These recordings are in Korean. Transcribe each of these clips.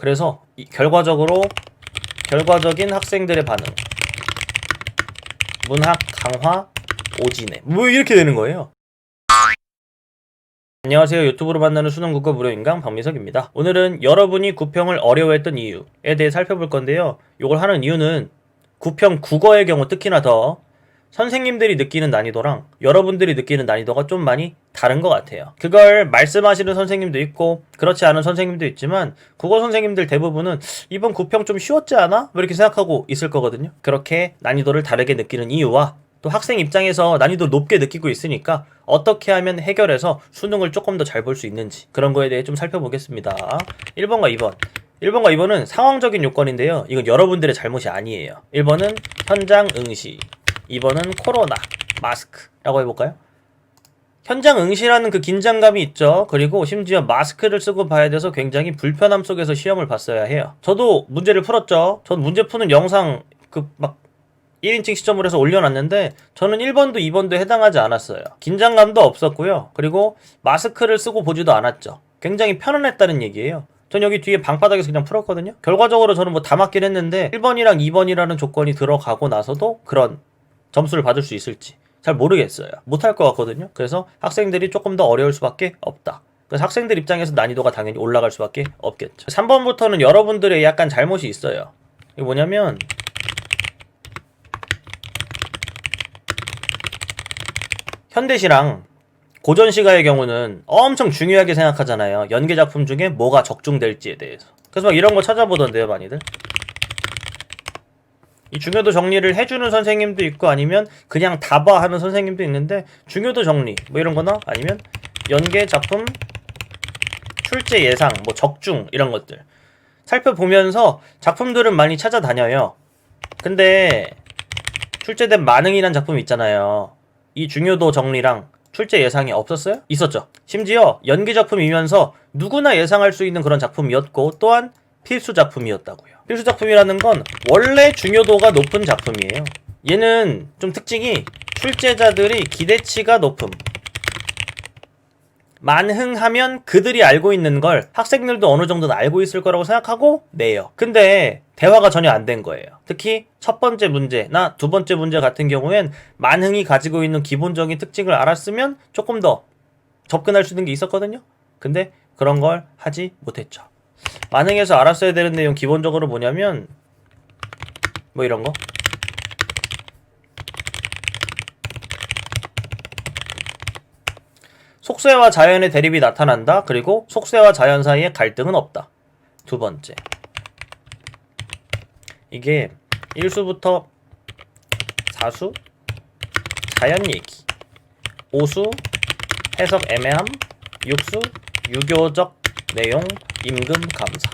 그래서 결과적인 학생들의 반응. 문학 강화 오진해. 뭐 이렇게 되는 거예요. 안녕하세요. 유튜브로 만나는 수능 국어 무료인강 박민석입니다. 오늘은 여러분이 구평을 어려워했던 이유에 대해 살펴볼 건데요. 이걸 하는 이유는 구평 국어의 경우 특히나 더 선생님들이 느끼는 난이도랑 여러분들이 느끼는 난이도가 좀 많이 다른 것 같아요. 그걸 말씀하시는 선생님도 있고 그렇지 않은 선생님도 있지만 국어 선생님들 대부분은 이번 구평 좀 쉬웠지 않아? 뭐 이렇게 생각하고 있을 거거든요. 그렇게 난이도를 다르게 느끼는 이유와 또 학생 입장에서 난이도를 높게 느끼고 있으니까 어떻게 하면 해결해서 수능을 조금 더 잘 볼 수 있는지 그런 거에 대해 좀 살펴보겠습니다. 1번과 2번. 1번과 2번은 상황적인 요건인데요. 이건 여러분들의 잘못이 아니에요. 1번은 현장 응시, 2번은 코로나, 마스크라고 해볼까요? 현장 응시라는 그 긴장감이 있죠. 그리고 심지어 마스크를 쓰고 봐야 돼서 굉장히 불편함 속에서 시험을 봤어야 해요. 저도 문제를 풀었죠. 전 문제 푸는 영상 1인칭 시점으로 해서 올려놨는데 저는 1번도 2번도 해당하지 않았어요. 긴장감도 없었고요. 그리고 마스크를 쓰고 보지도 않았죠. 굉장히 편안했다는 얘기예요. 전 여기 뒤에 방바닥에서 그냥 풀었거든요. 결과적으로 저는 뭐 다 맞긴 했는데 1번이랑 2번이라는 조건이 들어가고 나서도 그런 점수를 받을 수 있을지 잘 모르겠어요. 못할 것 같거든요. 그래서 학생들이 조금 더 어려울 수밖에 없다. 그래서 학생들 입장에서 난이도가 당연히 올라갈 수밖에 없겠죠. 3번부터는 여러분들의 약간 잘못이 있어요. 이게 뭐냐면 현대시랑 고전시가의 경우는 엄청 중요하게 생각하잖아요. 연계작품 중에 뭐가 적중될지에 대해서. 그래서 막 이런 거 찾아보던데요, 많이들. 이 중요도 정리를 해주는 선생님도 있고 아니면 그냥 다봐 하는 선생님도 있는데 중요도 정리 뭐 이런 거나 아니면 연계작품 출제 예상 뭐 적중 이런 것들 살펴보면서 작품들은 많이 찾아다녀요. 근데 출제된 만응이란 작품이 있잖아요. 이 중요도 정리랑 출제 예상이 없었어요? 있었죠. 심지어 연기 작품이면서 누구나 예상할 수 있는 그런 작품이었고 또한 필수 작품이었다고요. 필수 작품이라는 건 원래 중요도가 높은 작품이에요. 얘는 좀 특징이 출제자들이 기대치가 높음. 만흥하면 그들이 알고 있는 걸 학생들도 어느 정도는 알고 있을 거라고 생각하고 내요. 근데 대화가 전혀 안 된 거예요. 특히 첫 번째 문제나 두 번째 문제 같은 경우엔 만흥이 가지고 있는 기본적인 특징을 알았으면 조금 더 접근할 수 있는 게 있었거든요. 근데 그런 걸 하지 못했죠. 만흥에서 알았어야 되는 내용 기본적으로 뭐냐면 뭐 이런 거 속세와 자연의 대립이 나타난다. 그리고 속세와 자연 사이에 갈등은 없다. 두 번째. 이게 1수부터 4수 자연 얘기 5수 해석 애매함 6수 유교적 내용 임금 감사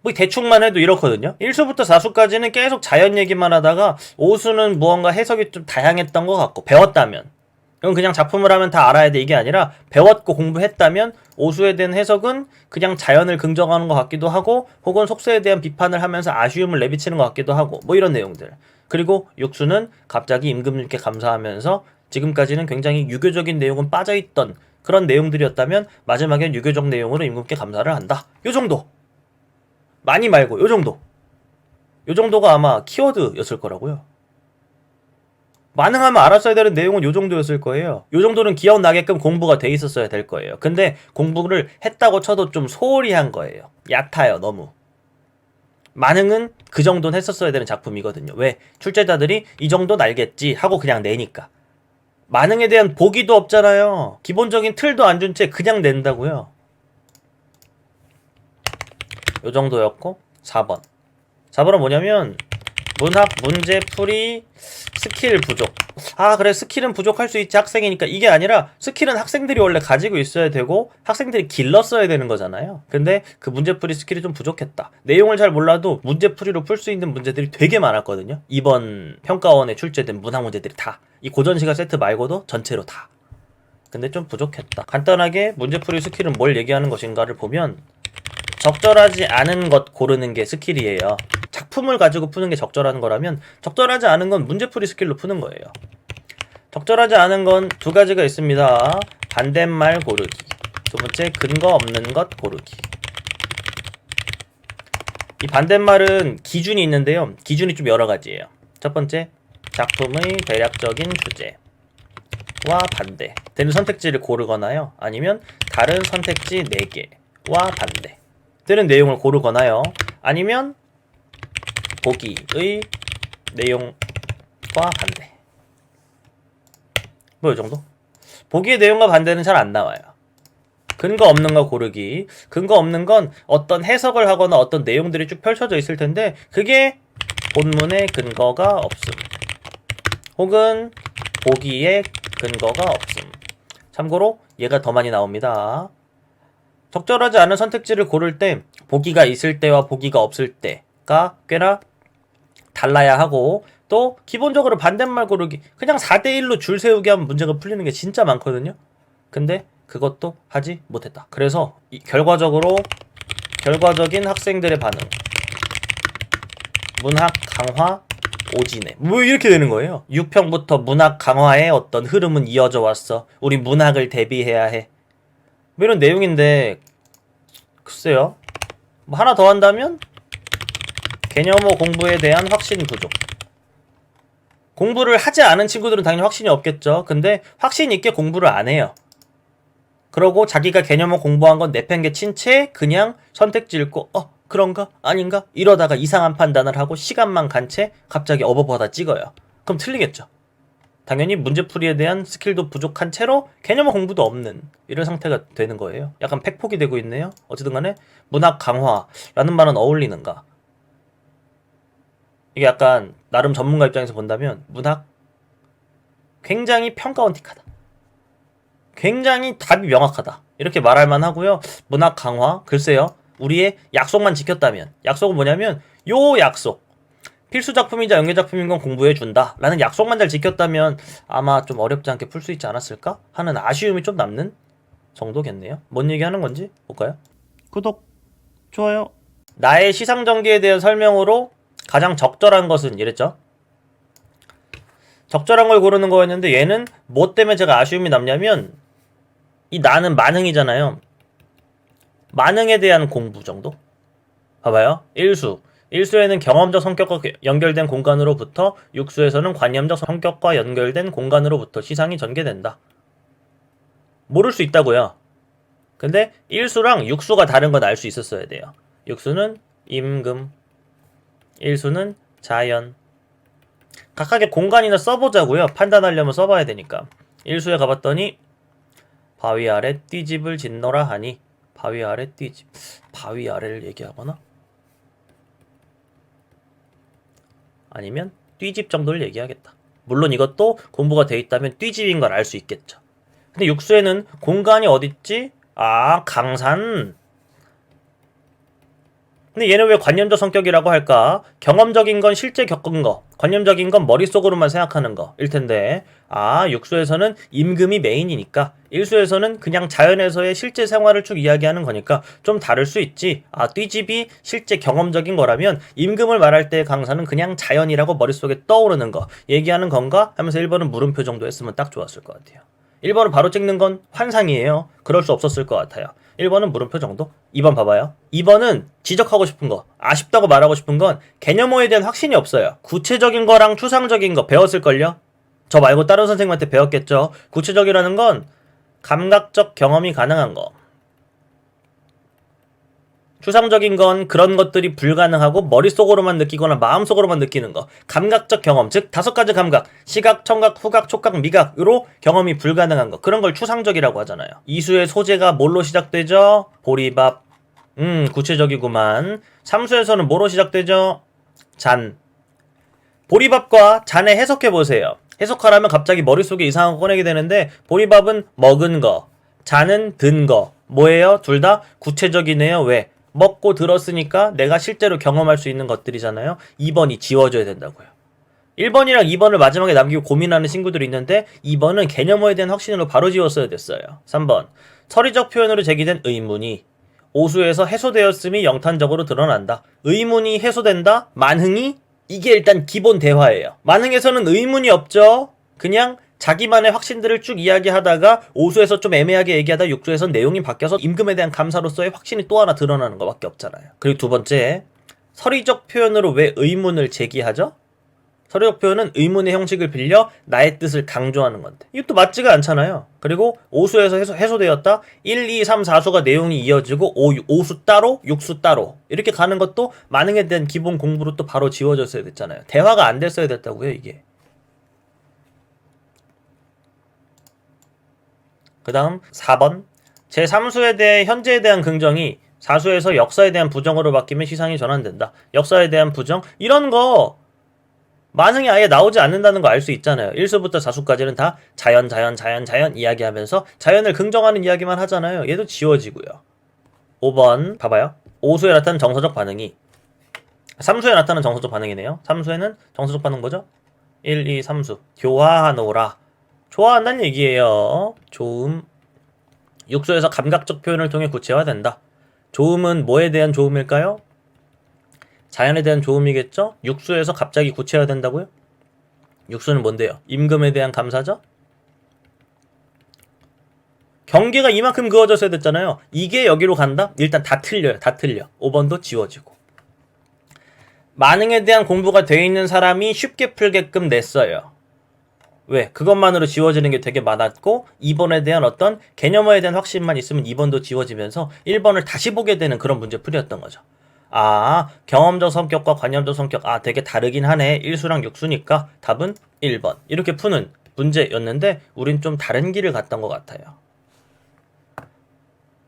뭐 대충만 해도 이렇거든요. 1수부터 4수까지는 계속 자연 얘기만 하다가 5수는 무언가 해석이 좀 다양했던 것 같고 배웠다면 이건 그냥 작품을 하면 다 알아야 돼 이게 아니라 배웠고 공부했다면 5수에 대한 해석은 그냥 자연을 긍정하는 것 같기도 하고 혹은 속세에 대한 비판을 하면서 아쉬움을 내비치는 것 같기도 하고 뭐 이런 내용들. 그리고 6수는 갑자기 임금님께 감사하면서 지금까지는 굉장히 유교적인 내용은 빠져있던 그런 내용들이었다면 마지막엔 유교적 내용으로 임금께 감사를 한다. 요 정도. 많이 말고 요 정도. 요 정도가 아마 키워드였을 거라고요. 만능하면 알았어야 되는 내용은 요 정도였을 거예요. 요 정도는 기억나게끔 공부가 돼 있었어야 될 거예요. 근데 공부를 했다고 쳐도 좀 소홀히 한 거예요. 얕아요, 너무. 만능은 그 정도는 했었어야 되는 작품이거든요. 왜? 출제자들이 이 정도는 알겠지 하고 그냥 내니까. 만능에 대한 보기도 없잖아요. 기본적인 틀도 안 준 채 그냥 낸다고요. 요 정도였고 4번. 4번은 뭐냐면 문학 문제풀이 스킬 부족. 아 그래 스킬은 부족할 수 있지 학생이니까 이게 아니라 스킬은 학생들이 원래 가지고 있어야 되고 학생들이 길렀어야 되는 거잖아요. 근데 그 문제풀이 스킬이 좀 부족했다. 내용을 잘 몰라도 문제풀이로 풀 수 있는 문제들이 되게 많았거든요. 이번 평가원에 출제된 문학 문제들이 다 이 고전시가 세트 말고도 전체로 다. 근데 좀 부족했다. 간단하게 문제풀이 스킬은 뭘 얘기하는 것인가를 보면 적절하지 않은 것 고르는 게 스킬이에요. 작품을 가지고 푸는 게 적절한 거라면 적절하지 않은 건 문제풀이 스킬로 푸는 거예요. 적절하지 않은 건 두 가지가 있습니다. 반대말 고르기. 두 번째 근거 없는 것 고르기. 이 반대말은 기준이 있는데요. 기준이 좀 여러 가지예요. 첫 번째, 작품의 대략적인 주제와 반대 되는 선택지를 고르거나요. 아니면 다른 선택지 4개와 반대 되는 내용을 고르거나요. 아니면 보기의 내용과 반대. 뭐 이 정도? 보기의 내용과 반대는 잘 안 나와요. 근거 없는 거 고르기. 근거 없는 건 어떤 해석을 하거나 어떤 내용들이 쭉 펼쳐져 있을 텐데 그게 본문에 근거가 없음. 혹은 보기에 근거가 없음. 참고로 얘가 더 많이 나옵니다. 적절하지 않은 선택지를 고를 때 보기가 있을 때와 보기가 없을 때가 꽤나 달라야 하고 또 기본적으로 반대말 고르기 그냥 4대1로 줄 세우기 하면 문제가 풀리는 게 진짜 많거든요. 근데 그것도 하지 못했다. 그래서 결과적인 학생들의 반응 문학 강화 오진해 뭐 이렇게 되는 거예요. 6평부터 문학 강화의 어떤 흐름은 이어져 왔어. 우리 문학을 대비해야 해. 뭐 이런 내용인데 글쎄요. 뭐 하나 더 한다면 개념어 공부에 대한 확신 부족. 공부를 하지 않은 친구들은 당연히 확신이 없겠죠. 근데 확신 있게 공부를 안 해요. 그러고 자기가 개념어 공부한 건 내팽개친 채 그냥 선택지 읽고 그런가? 아닌가? 이러다가 이상한 판단을 하고 시간만 간 채 갑자기 어버버다 찍어요. 그럼 틀리겠죠. 당연히 문제풀이에 대한 스킬도 부족한 채로 개념어 공부도 없는 이런 상태가 되는 거예요. 약간 팩폭이 되고 있네요. 어쨌든 간에 문학 강화라는 말은 어울리는가? 이게 약간 나름 전문가 입장에서 본다면 문학 굉장히 평가원틱하다. 굉장히 답이 명확하다. 이렇게 말할 만하고요. 문학 강화 글쎄요. 우리의 약속만 지켰다면 약속은 뭐냐면 요 약속 필수 작품이자 연계 작품인 건 공부해 준다 라는 약속만 잘 지켰다면 아마 좀 어렵지 않게 풀 수 있지 않았을까 하는 아쉬움이 좀 남는 정도겠네요. 뭔 얘기하는 건지 볼까요? 구독, 좋아요. 나의 시상전개에 대한 설명으로 가장 적절한 것은 이랬죠. 적절한 걸 고르는 거였는데 얘는 뭐 때문에 제가 아쉬움이 남냐면 이 나는 만흥이잖아요. 만흥에 대한 공부 정도? 봐봐요. 1수에는 경험적 성격과 연결된 공간으로부터 6수에서는 관념적 성격과 연결된 공간으로부터 시상이 전개된다. 모를 수 있다고요. 근데 1수랑 6수가 다른 건 알 수 있었어야 돼요. 6수는 임금, 1수는 자연. 각각의 공간이나 써보자고요. 판단하려면 써봐야 되니까. 1수에 가봤더니 바위 아래 띠집을 짓노라 하니 바위 아래 띠집. 바위 아래를 얘기하거나 아니면 띠집 정도를 얘기하겠다. 물론 이것도 공부가 돼 있다면 띠집인 걸 알 수 있겠죠. 근데 6수에는 공간이 어딨지? 강산. 근데 얘는 왜 관념적 성격이라고 할까? 경험적인 건 실제 겪은 거, 관념적인 건 머릿속으로만 생각하는 거 일 텐데 6수에서는 임금이 메인이니까 1수에서는 그냥 자연에서의 실제 생활을 쭉 이야기하는 거니까 좀 다를 수 있지. 띠집이 실제 경험적인 거라면 임금을 말할 때 강사는 그냥 자연이라고 머릿속에 떠오르는 거 얘기하는 건가? 하면서 1번은 물음표 정도 했으면 딱 좋았을 것 같아요. 1번을 바로 찍는 건 환상이에요. 그럴 수 없었을 것 같아요. 1번은 물음표 정도? 2번 봐봐요. 2번은 지적하고 싶은 거, 아쉽다고 말하고 싶은 건 개념어에 대한 확신이 없어요. 구체적인 거랑 추상적인 거 배웠을걸요? 저 말고 다른 선생님한테 배웠겠죠? 구체적이라는 건 감각적 경험이 가능한 거. 추상적인 건 그런 것들이 불가능하고 머릿속으로만 느끼거나 마음속으로만 느끼는 거. 감각적 경험, 즉 5가지 감각, 시각, 청각, 후각, 촉각, 미각으로 경험이 불가능한 거. 그런 걸 추상적이라고 하잖아요. 이수의 소재가 뭘로 시작되죠? 보리밥. 구체적이구만. 3수에서는 뭐로 시작되죠? 잔. 보리밥과 잔에 해석해보세요. 해석하라면 갑자기 머릿속에 이상한 거 꺼내게 되는데 보리밥은 먹은 거, 잔은 든 거. 뭐예요? 둘 다 구체적이네요. 왜? 먹고 들었으니까 내가 실제로 경험할 수 있는 것들이잖아요. 2번이 지워져야 된다고요. 1번이랑 2번을 마지막에 남기고 고민하는 친구들이 있는데 2번은 개념어에 대한 확신으로 바로 지웠어야 됐어요. 3번 서리적 표현으로 제기된 의문이 오수에서 해소되었음이 영탄적으로 드러난다. 의문이 해소된다? 만흥이? 이게 일단 기본 대화예요. 만흥에서는 의문이 없죠. 그냥 자기만의 확신들을 쭉 이야기하다가 오수에서 좀 애매하게 얘기하다 6수에서 내용이 바뀌어서 임금에 대한 감사로서의 확신이 또 하나 드러나는 것밖에 없잖아요. 그리고 두 번째, 서리적 표현으로 왜 의문을 제기하죠? 서리적 표현은 의문의 형식을 빌려 나의 뜻을 강조하는 건데 이것도 맞지가 않잖아요. 그리고 오수에서 해소되었다. 1, 2, 3, 4수가 내용이 이어지고 5수 따로 6수 따로 이렇게 가는 것도 만행에 대한 기본 공부로 또 바로 지워졌어야 됐잖아요. 대화가 안 됐어야 됐다고요 이게. 그 다음 4번 제3수에 대해 현재에 대한 긍정이 4수에서 역사에 대한 부정으로 바뀌면 시상이 전환된다. 역사에 대한 부정? 이런 거 만행이 아예 나오지 않는다는 거 알 수 있잖아요. 1수부터 4수까지는 다 자연 이야기하면서 자연을 긍정하는 이야기만 하잖아요. 얘도 지워지고요. 5번 봐봐요. 5수에 나타난 정서적 반응이 3수에 나타난 정서적 반응이네요. 3수에는 정서적 반응 뭐죠? 1, 2, 3수 교화하노라. 좋아한다는 얘기예요. 좋음. 6수에서 감각적 표현을 통해 구체화된다. 좋음은 뭐에 대한 좋음일까요? 자연에 대한 좋음이겠죠? 6수에서 갑자기 구체화된다고요? 6수는 뭔데요? 임금에 대한 감사죠? 경계가 이만큼 그어졌어야 됐잖아요. 이게 여기로 간다? 일단 다 틀려요. 다 틀려. 5번도 지워지고. 만행에 대한 공부가 돼 있는 사람이 쉽게 풀게끔 냈어요. 왜? 그것만으로 지워지는 게 되게 많았고 2번에 대한 어떤 개념어에 대한 확신만 있으면 2번도 지워지면서 1번을 다시 보게 되는 그런 문제풀이였던 거죠. 아, 경험적 성격과 관념적 성격 되게 다르긴 하네. 1수랑 6수니까 답은 1번 이렇게 푸는 문제였는데 우린 좀 다른 길을 갔던 것 같아요.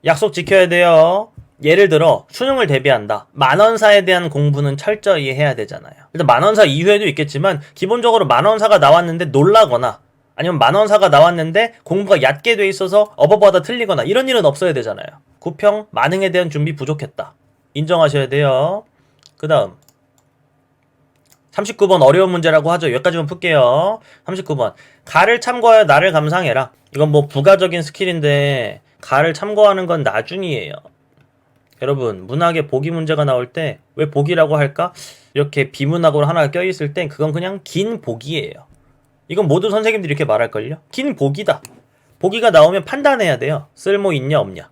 약속 지켜야 돼요. 예를 들어 수능을 대비한다. 만원사에 대한 공부는 철저히 해야 되잖아요. 일단 만원사 이후에도 있겠지만 기본적으로 만원사가 나왔는데 놀라거나 아니면 만원사가 나왔는데 공부가 얕게 돼 있어서 어버버하다 틀리거나 이런 일은 없어야 되잖아요. 구평 만행에 대한 준비 부족했다. 인정하셔야 돼요. 그 다음 39번 어려운 문제라고 하죠. 여기까지만 풀게요. 39번 가를 참고하여 나를 감상해라. 이건 뭐 부가적인 스킬인데 가를 참고하는 건 나중이에요. 여러분 문학에 보기 문제가 나올 때 왜 보기라고 할까? 이렇게 비문학으로 하나가 껴있을 땐 그건 그냥 긴 보기예요. 이건 모든 선생님들이 이렇게 말할걸요? 긴 보기다. 보기가 나오면 판단해야 돼요. 쓸모 있냐 없냐.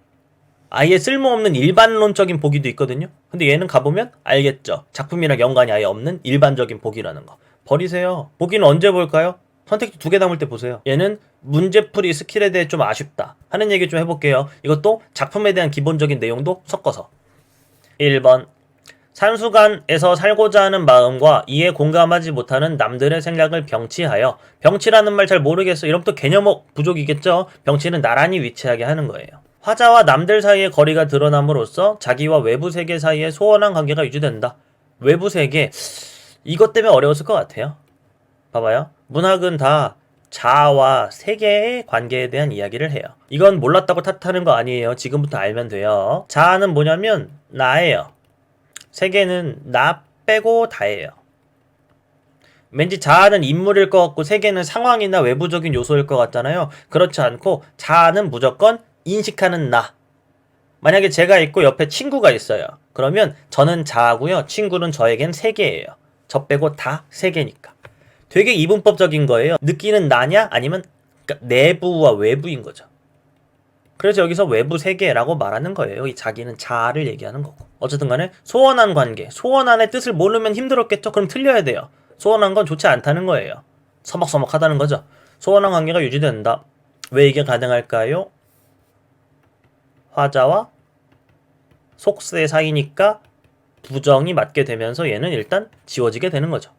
아예 쓸모없는 일반론적인 보기도 있거든요. 근데 얘는 가보면 알겠죠. 작품이랑 연관이 아예 없는 일반적인 보기라는 거. 버리세요. 보기는 언제 볼까요? 선택지 2개 남을 때 보세요. 얘는 문제풀이 스킬에 대해 좀 아쉽다 하는 얘기 좀 해볼게요. 이것도 작품에 대한 기본적인 내용도 섞어서. 1번 산수간에서 살고자 하는 마음과 이에 공감하지 못하는 남들의 생각을 병치하여 병치라는 말 잘 모르겠어. 이러면 또 개념 부족이겠죠. 병치는 나란히 위치하게 하는 거예요. 화자와 남들 사이의 거리가 드러남으로써 자기와 외부 세계 사이에 소원한 관계가 유지된다. 외부 세계 이것 때문에 어려웠을 것 같아요. 봐봐요. 문학은 다 자아와 세계의 관계에 대한 이야기를 해요. 이건 몰랐다고 탓하는 거 아니에요. 지금부터 알면 돼요. 자아는 뭐냐면 나예요. 세계는 나 빼고 다예요. 왠지 자아는 인물일 것 같고 세계는 상황이나 외부적인 요소일 것 같잖아요. 그렇지 않고 자아는 무조건 인식하는 나. 만약에 제가 있고 옆에 친구가 있어요. 그러면 저는 자아고요. 친구는 저에겐 세계예요. 저 빼고 다 세계니까. 되게 이분법적인 거예요. 느끼는 나냐 아니면 내부와 외부인 거죠. 그래서 여기서 외부 세계라고 말하는 거예요. 이 자기는 자아를 얘기하는 거고. 어쨌든 간에 소원한 관계. 소원한의 뜻을 모르면 힘들었겠죠? 그럼 틀려야 돼요. 소원한 건 좋지 않다는 거예요. 서먹서먹하다는 거죠. 소원한 관계가 유지된다. 왜 이게 가능할까요? 화자와 속세 사이니까 부정이 맞게 되면서 얘는 일단 지워지게 되는 거죠.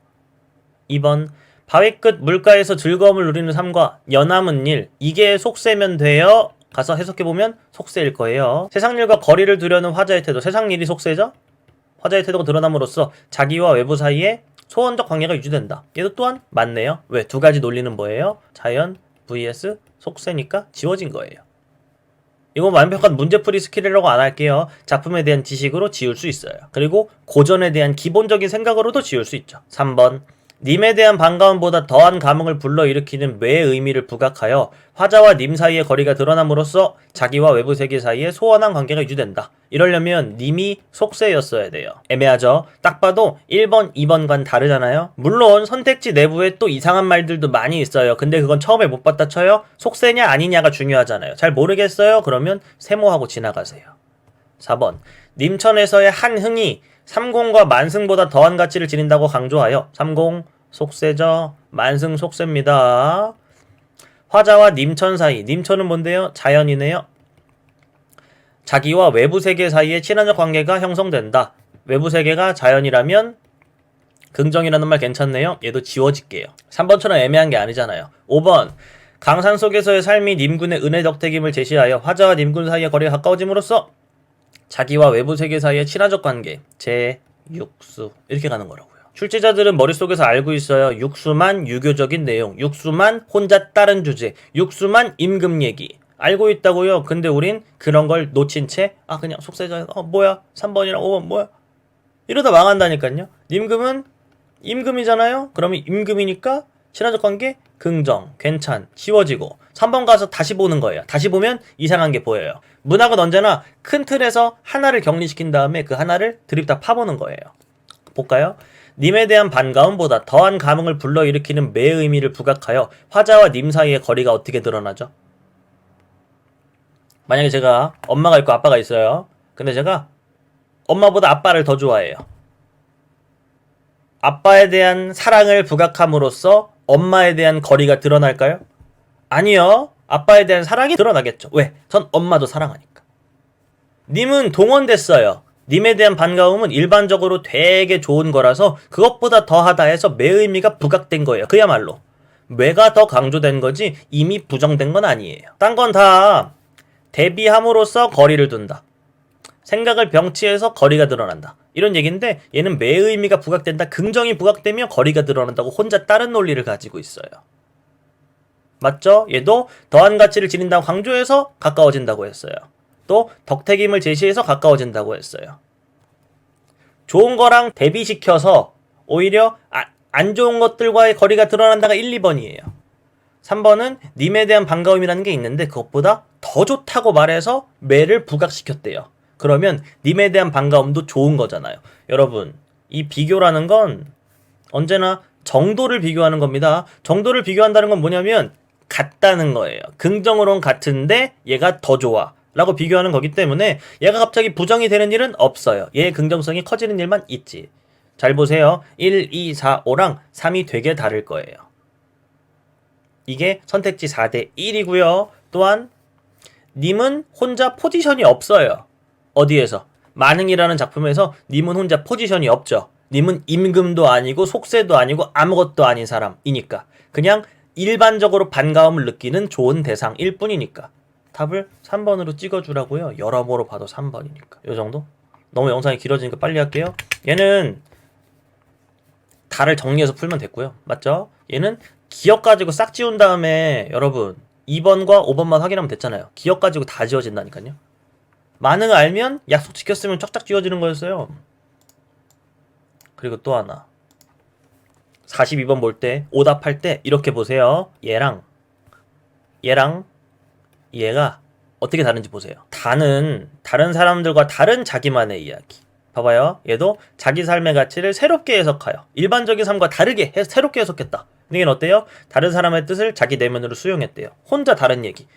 2번 바위 끝 물가에서 즐거움을 누리는 삶과 연남은 일 이게 속세면 돼요. 가서 해석해보면 속세일 거예요. 세상일과 거리를 두려는 화자의 태도. 세상일이 속세죠? 화자의 태도가 드러남으로써 자기와 외부 사이에 소원적 관계가 유지된다. 얘도 또한 맞네요. 왜? 두 가지 논리는 뭐예요? 자연 vs 속세니까 지워진 거예요. 이건 완벽한 문제풀이 스킬이라고 안 할게요. 작품에 대한 지식으로 지울 수 있어요. 그리고 고전에 대한 기본적인 생각으로도 지울 수 있죠. 3번 님에 대한 반가움보다 더한 감흥을 불러일으키는 뇌의 의미를 부각하여 화자와 님 사이의 거리가 드러남으로써 자기와 외부 세계 사이에 소원한 관계가 유지된다. 이러려면 님이 속세였어야 돼요. 애매하죠? 딱 봐도 1번, 2번과는 다르잖아요? 물론 선택지 내부에 또 이상한 말들도 많이 있어요. 근데 그건 처음에 못 봤다 쳐요? 속세냐 아니냐가 중요하잖아요. 잘 모르겠어요? 그러면 세모하고 지나가세요. 4번 님천에서의 한흥이 삼공과 만승보다 더한 가치를 지닌다고 강조하여 삼공 속세죠. 만승 속세입니다. 화자와 님천 사이. 님천은 뭔데요? 자연이네요. 자기와 외부 세계 사이에 친화적 관계가 형성된다. 외부 세계가 자연이라면 긍정이라는 말 괜찮네요. 얘도 지워질게요. 3번처럼 애매한 게 아니잖아요. 5번 강산 속에서의 삶이 님군의 은혜 덕택임을 제시하여 화자와 님군 사이의 거리가 가까워짐으로써 자기와 외부 세계 사이의 친화적 관계 제6수 이렇게 가는 거라고요. 출제자들은 머릿속에서 알고 있어요. 육수만 유교적인 내용, 육수만 혼자 다른 주제, 육수만 임금 얘기 알고 있다고요. 근데 우린 그런 걸 놓친 채 그냥 속세자 뭐야 3번이랑 5번 뭐야 이러다 망한다니까요. 임금은 임금이잖아요. 그러면 임금이니까 친화적 관계 긍정, 괜찮, 지워지고 3번 가서 다시 보는 거예요. 다시 보면 이상한 게 보여요. 문학은 언제나 큰 틀에서 하나를 격리시킨 다음에 그 하나를 드립다 파보는 거예요. 볼까요? 님에 대한 반가움보다 더한 감흥을 불러일으키는 매의 의미를 부각하여 화자와 님 사이의 거리가 어떻게 드러나죠? 만약에 제가 엄마가 있고 아빠가 있어요. 근데 제가 엄마보다 아빠를 더 좋아해요. 아빠에 대한 사랑을 부각함으로써 엄마에 대한 거리가 드러날까요? 아니요. 아빠에 대한 사랑이 드러나겠죠. 왜? 전 엄마도 사랑하니까. 님은 동원됐어요. 님에 대한 반가움은 일반적으로 되게 좋은 거라서 그것보다 더하다 해서 매의미가 부각된 거예요. 그야말로. 매가 더 강조된 거지 이미 부정된 건 아니에요. 딴 건 다 대비함으로써 거리를 둔다. 생각을 병치해서 거리가 드러난다. 이런 얘기인데 얘는 매의미가 부각된다. 긍정이 부각되면 거리가 드러난다고 혼자 다른 논리를 가지고 있어요. 맞죠? 얘도 더한 가치를 지닌다고 강조해서 가까워진다고 했어요. 또 덕택임을 제시해서 가까워진다고 했어요. 좋은 거랑 대비시켜서 오히려 안 좋은 것들과의 거리가 드러난다가 1, 2번이에요. 3번은 님에 대한 반가움이라는 게 있는데 그것보다 더 좋다고 말해서 매를 부각시켰대요. 그러면 님에 대한 반가움도 좋은 거잖아요. 여러분, 이 비교라는 건 언제나 정도를 비교하는 겁니다. 정도를 비교한다는 건 뭐냐면 같다는 거예요. 긍정으로는 같은데 얘가 더 좋아 라고 비교하는 거기 때문에 얘가 갑자기 부정이 되는 일은 없어요. 얘의 긍정성이 커지는 일만 있지. 잘 보세요. 1, 2, 4, 5랑 3이 되게 다를 거예요. 이게 선택지 4대 1이고요. 또한 님은 혼자 포지션이 없어요. 어디에서? 만흥이라는 작품에서 님은 혼자 포지션이 없죠. 님은 임금도 아니고 속세도 아니고 아무것도 아닌 사람이니까. 그냥 일반적으로 반가움을 느끼는 좋은 대상일 뿐이니까. 답을 3번으로 찍어주라고요. 여러모로 봐도 3번이니까. 요 정도? 너무 영상이 길어지니까 빨리 할게요. 얘는 달을 정리해서 풀면 됐고요. 맞죠? 얘는 기억 가지고 싹 지운 다음에 여러분 2번과 5번만 확인하면 됐잖아요. 기억 가지고 다 지워진다니까요. 만흥을 알면 약속 지켰으면 쫙쫙 지워지는 거였어요. 그리고 또 하나 42번 볼 때 오답할 때 이렇게 보세요. 얘랑 얘가 어떻게 다른지 보세요. 다는 다른 사람들과 다른 자기만의 이야기. 봐봐요. 얘도 자기 삶의 가치를 새롭게 해석하여 일반적인 삶과 다르게 새롭게 해석했다. 근데 얘는 어때요? 다른 사람의 뜻을 자기 내면으로 수용했대요. 혼자 다른 얘기.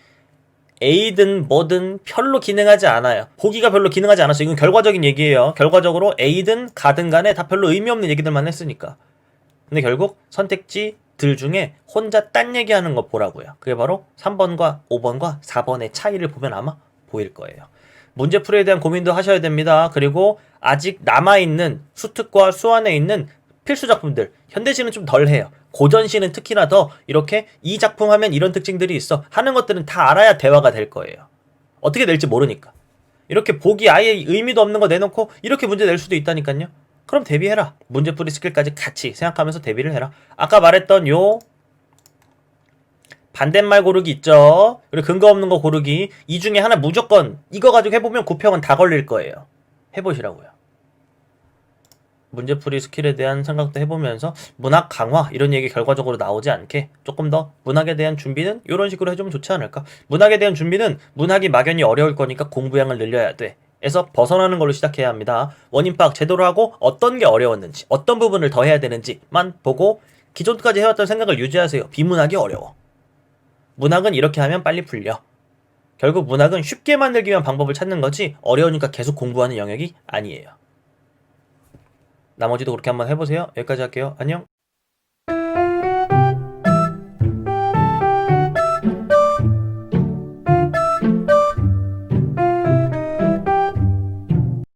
A든 뭐든 별로 기능하지 않아요. 보기가 별로 기능하지 않았어요. 이건 결과적인 얘기예요. 결과적으로 A든 가든 간에 다 별로 의미 없는 얘기들만 했으니까. 근데 결국 선택지들 중에 혼자 딴 얘기하는 거 보라고요. 그게 바로 3번과 5번과 4번의 차이를 보면 아마 보일 거예요. 문제풀이에 대한 고민도 하셔야 됩니다. 그리고 아직 남아있는 수특과 수완에 있는 필수 작품들, 현대시는 좀 덜해요. 고전시는 특히나 더 이렇게 이 작품 하면 이런 특징들이 있어 하는 것들은 다 알아야 대화가 될 거예요. 어떻게 될지 모르니까. 이렇게 보기 아예 의미도 없는 거 내놓고 이렇게 문제 낼 수도 있다니까요. 그럼 대비해라. 문제풀이 스킬까지 같이 생각하면서 대비를 해라. 아까 말했던 요 반대말 고르기 있죠. 그리고 근거 없는 거 고르기. 이 중에 하나 무조건 이거 가지고 해보면 9평은 다 걸릴 거예요. 해보시라고요. 문제풀이 스킬에 대한 생각도 해보면서 문학 강화 이런 얘기 결과적으로 나오지 않게 조금 더 문학에 대한 준비는 이런 식으로 해주면 좋지 않을까. 문학에 대한 준비는 문학이 막연히 어려울 거니까 공부량을 늘려야 돼. 에서 벗어나는 걸로 시작해야 합니다. 원인 파악 제대로 하고 어떤 게 어려웠는지 어떤 부분을 더 해야 되는지만 보고 기존까지 해왔던 생각을 유지하세요. 비문학이 어려워. 문학은 이렇게 하면 빨리 풀려. 결국 문학은 쉽게 만들기 위한 방법을 찾는 거지 어려우니까 계속 공부하는 영역이 아니에요. 나머지도 그렇게 한번 해보세요. 여기까지 할게요. 안녕.